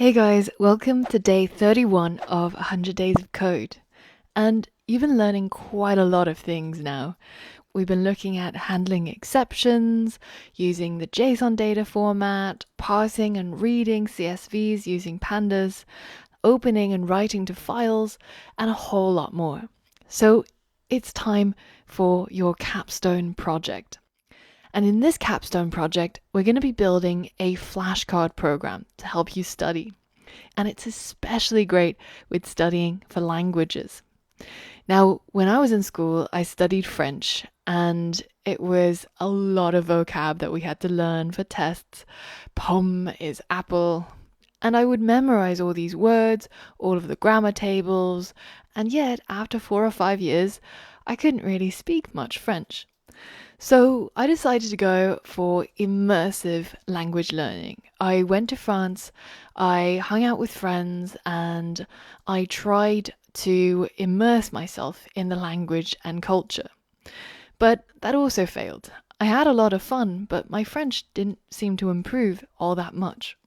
Hey guys, welcome to day 31 of 100 Days of Code. And you've been learning quite a lot of things now. We've been looking at handling exceptions, using the JSON data format, parsing and reading CSVs using Pandas, opening and writing to files, and a whole lot more. So it's time for your capstone project. And in this capstone project, we're going to be building a flashcard program to help you study. And it's especially great with studying for languages. Now, when I was in school, I studied French, and it was a lot of vocab that we had to learn for tests. Pomme is apple. And I would memorize all these words, all of the grammar tables, and yet after 4 or 5 years, I couldn't really speak much French. So I decided to go for immersive language learning. I went to France, I hung out with friends, and I tried to immerse myself in the language and culture. But that also failed. I had a lot of fun, but my French didn't seem to improve all that much.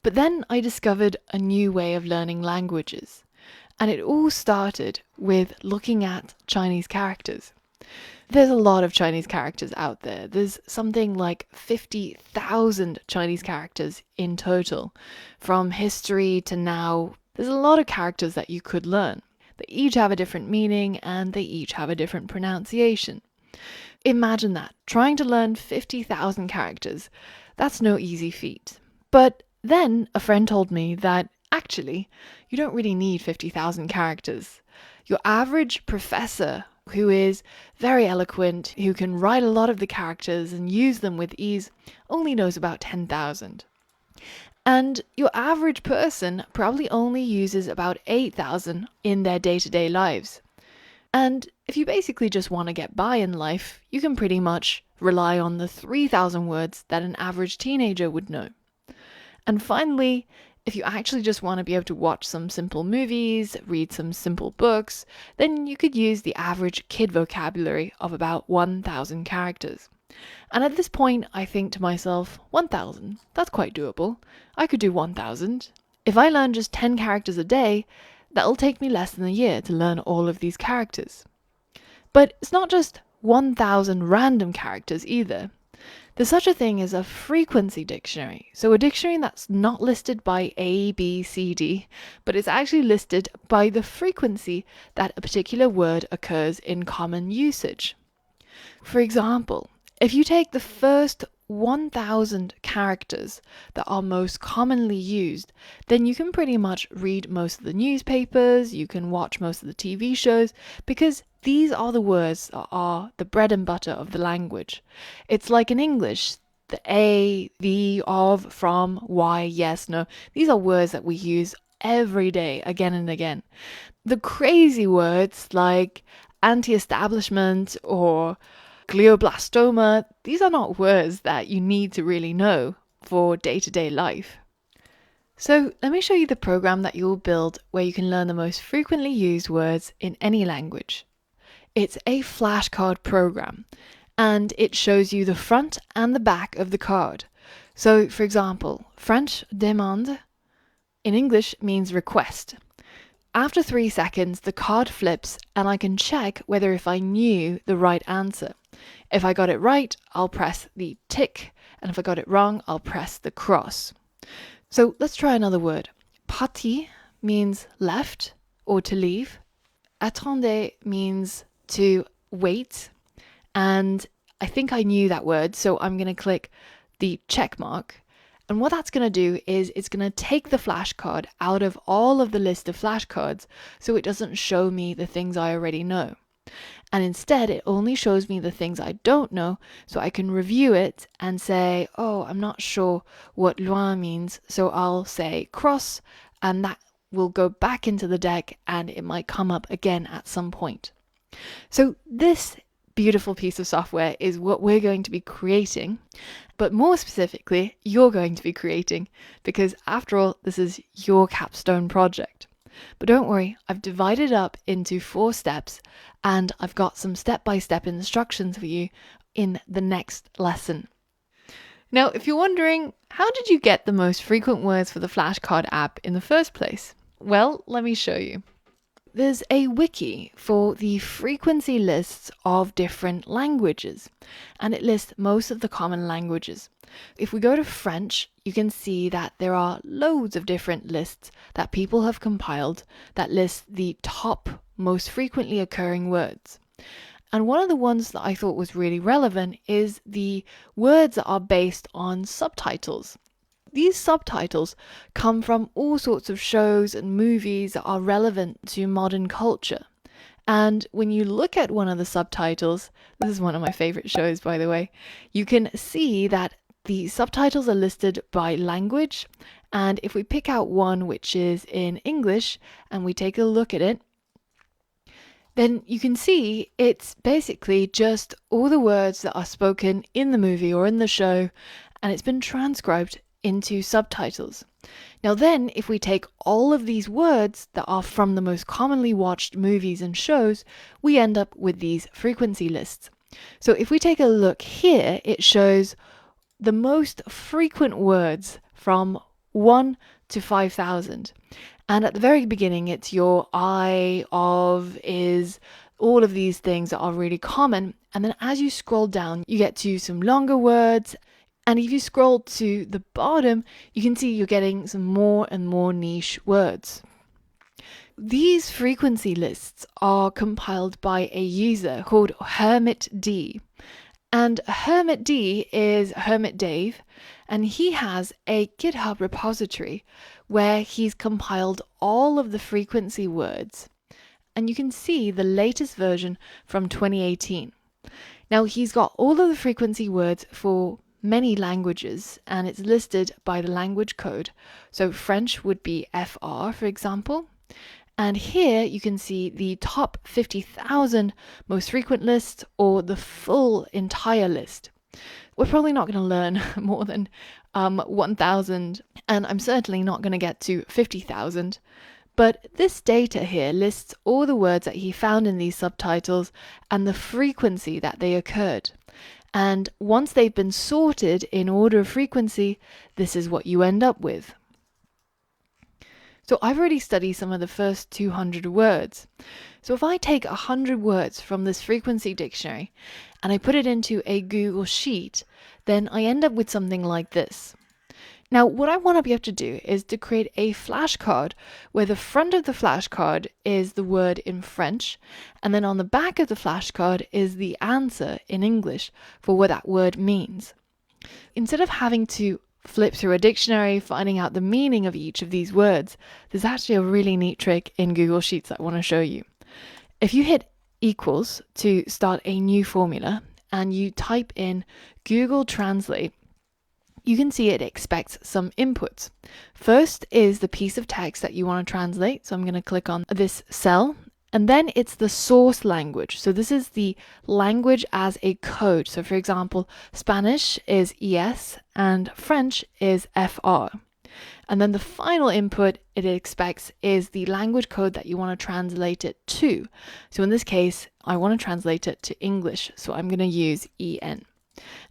But then I discovered a new way of learning languages. And it all started with looking at Chinese characters. There's a lot of Chinese characters out there. There's something like 50,000 Chinese characters in total. From history to now, there's a lot of characters that you could learn. They each have a different meaning and they each have a different pronunciation. Imagine that, trying to learn 50,000 characters. That's no easy feat. But then a friend told me that actually, you don't really need 50,000 characters. Your average professor who is very eloquent, who can write a lot of the characters and use them with ease, only knows about 10,000. And your average person probably only uses about 8,000 in their day-to-day lives. And if you basically just want to get by in life, you can pretty much rely on the 3,000 words that an average teenager would know. And finally, if you actually just want to be able to watch some simple movies, read some simple books, then you could use the average kid vocabulary of about 1,000 characters. And at this point, I think to myself, 1,000, that's quite doable. I could do 1,000. If I learn just 10 characters a day, that'll take me less than a year to learn all of these characters. But it's not just 1,000 random characters either. There's such a thing as a frequency dictionary. So a dictionary that's not listed by A, B, C, D, but it's actually listed by the frequency that a particular word occurs in common usage. For example, if you take the first 1,000 characters that are most commonly used, then you can pretty much read most of the newspapers, you can watch most of the TV shows, because these are the words that are the bread and butter of the language. It's like in English, the a, the, of, from, why, yes, no. These are words that we use every day, again and again. The crazy words like anti-establishment or glioblastoma, these are not words that you need to really know for day-to-day life. So let me show you the program that you'll build where you can learn the most frequently used words in any language. It's a flashcard program, and it shows you the front and the back of the card. So, for example, French demande in English means request. After 3 seconds, the card flips and I can check whether if I knew the right answer. If I got it right, I'll press the tick, and if I got it wrong, I'll press the cross. So let's try another word. Partir means left or to leave. Attendez means to wait, and I think I knew that word, so I'm going to click the check mark. And what that's going to do is it's going to take the flashcard out of all of the list of flashcards so it doesn't show me the things I already know. And instead, it only shows me the things I don't know, so I can review it and say, oh, I'm not sure what loin means, so I'll say cross, and that will go back into the deck and it might come up again at some point. So this beautiful piece of software is what we're going to be creating, but more specifically, you're going to be creating, because after all, this is your capstone project. But don't worry, I've divided up into 4 steps, and I've got some step-by-step instructions for you in the next lesson. Now, if you're wondering, how did you get the most frequent words for the flashcard app in the first place? Well, let me show you. There's a wiki for the frequency lists of different languages, and it lists most of the common languages. If we go to French, you can see that there are loads of different lists that people have compiled that list the top most frequently occurring words. And one of the ones that I thought was really relevant is the words that are based on subtitles. These subtitles come from all sorts of shows and movies that are relevant to modern culture. And when you look at one of the subtitles, this is one of my favorite shows, by the way, you can see that the subtitles are listed by language. And if we pick out one which is in English and we take a look at it, then you can see it's basically just all the words that are spoken in the movie or in the show, and it's been transcribed into subtitles. Now then, if we take all of these words that are from the most commonly watched movies and shows, we end up with these frequency lists. So if we take a look here, it shows the most frequent words from 1 to 5,000. And at the very beginning, it's your I, of, is, all of these things that are really common. And then as you scroll down, you get to some longer words. And if you scroll to the bottom, you can see you're getting some more and more niche words. These frequency lists are compiled by a user called HermitD. And HermitD is Hermit Dave, and he has a GitHub repository where he's compiled all of the frequency words. And you can see the latest version from 2018. Now he's got all of the frequency words for many languages, and it's listed by the language code. So French would be FR, for example. And here you can see the top 50,000 most frequent list, or the full entire list. We're probably not going to learn more than 1,000, and I'm certainly not going to get to 50,000. But this data here lists all the words that he found in these subtitles and the frequency that they occurred. And once they've been sorted in order of frequency, this is what you end up with. So I've already studied some of the first 200 words. So if I take 100 words from this frequency dictionary and I put it into a Google Sheet, then I end up with something like this. Now, what I want to be able to do is to create a flashcard where the front of the flashcard is the word in French, and then on the back of the flashcard is the answer in English for what that word means. Instead of having to flip through a dictionary, finding out the meaning of each of these words, there's actually a really neat trick in Google Sheets that I want to show you. If you hit equals to start a new formula and you type in Google Translate, you can see it expects some inputs. First is the piece of text that you want to translate. So I'm going to click on this cell, and then it's the source language. So this is the language as a code. So for example, Spanish is ES and French is FR. And then the final input it expects is the language code that you want to translate it to. So in this case, I want to translate it to English. So I'm going to use EN.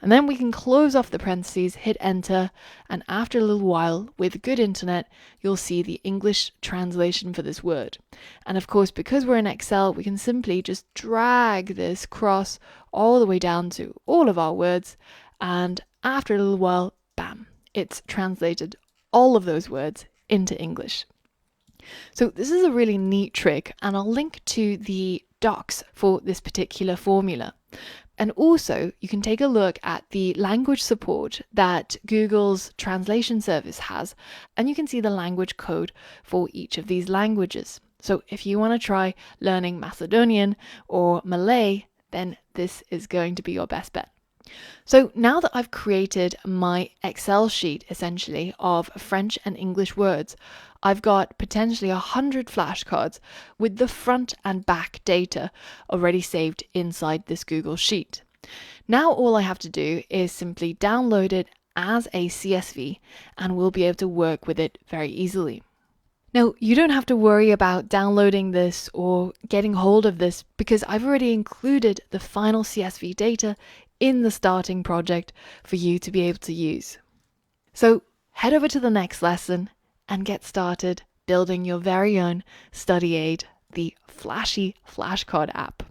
And then we can close off the parentheses, hit enter, and after a little while, with good internet, you'll see the English translation for this word. And of course, because we're in Excel, we can simply just drag this cross all the way down to all of our words, and after a little while, bam, it's translated all of those words into English. So this is a really neat trick, and I'll link to the docs for this particular formula. And also, you can take a look at the language support that Google's translation service has, and you can see the language code for each of these languages. So if you want to try learning Macedonian or Malay, then this is going to be your best bet. So now that I've created my Excel sheet, essentially, of French and English words, I've got potentially 100 flashcards with the front and back data already saved inside this Google Sheet. Now all I have to do is simply download it as a CSV, and we'll be able to work with it very easily. Now, you don't have to worry about downloading this or getting hold of this because I've already included the final CSV data in the starting project for you to be able to use. So head over to the next lesson and get started building your very own study aid, the flashy flashcard app.